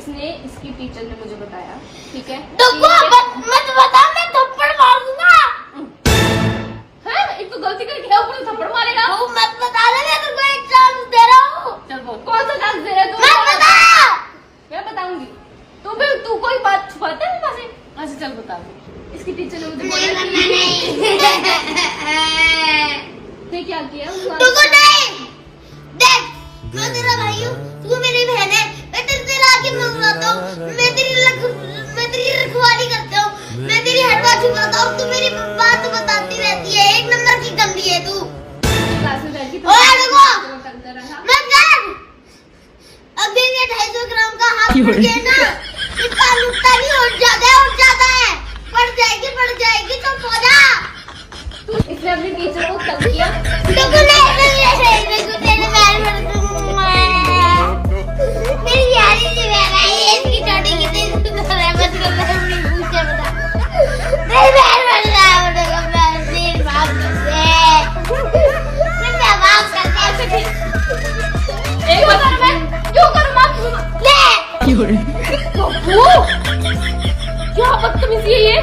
इसने इसकी टीचर ने मुझे बताया, ठीक है? मैं तो बता, मैं थप्पड़ मार दूंगा। हाँ, एक तो गलती करके गया, ऊपर से थप्पड़ मारेगा। तू मत बता दे, मैं तुमको एक चांस दे रहा हूँ। चल बोल, कौन सा चांस दे रहा है तू? मत बता। मैं बताऊंगी। तू कोई बात छुपाता है मेरे से? अच्छा चल बता दे। इसकी टीचर ने मुझे बोला कि क्या किया? तुमको नहीं देख, मैं तेरा भाई हूँ, तू मेरी बहन है, मैं तेरे से आके मंगवाता हूँ, मैं तेरी रखवाली करता हूँ, मैं तेरी हर बात छुपाता हूँ, तू मेरी बात बताती रहती है, एक नंबर की गंदी है तू। क्लास में बैठ के ओए देखो, करता रहा। मत कर, अभी ये 250 ग्राम का हाथ पड़ गया ना, इसका नुकसान नहीं उठ जाता है, पड़ जाएगी तो पौधा। इसने अपनी टीचर को तंग किया। मेरी यारी से बहन है, इसकी चोटी कितनी सुंदर है, बस मुझे पूछे बता। मेरी बहन बन रहा है, मेरे बाप से। मैं माफ करते हैं। एक बता मैं क्यों करूँ माफ? ले। क्या बदतमीजी है ये?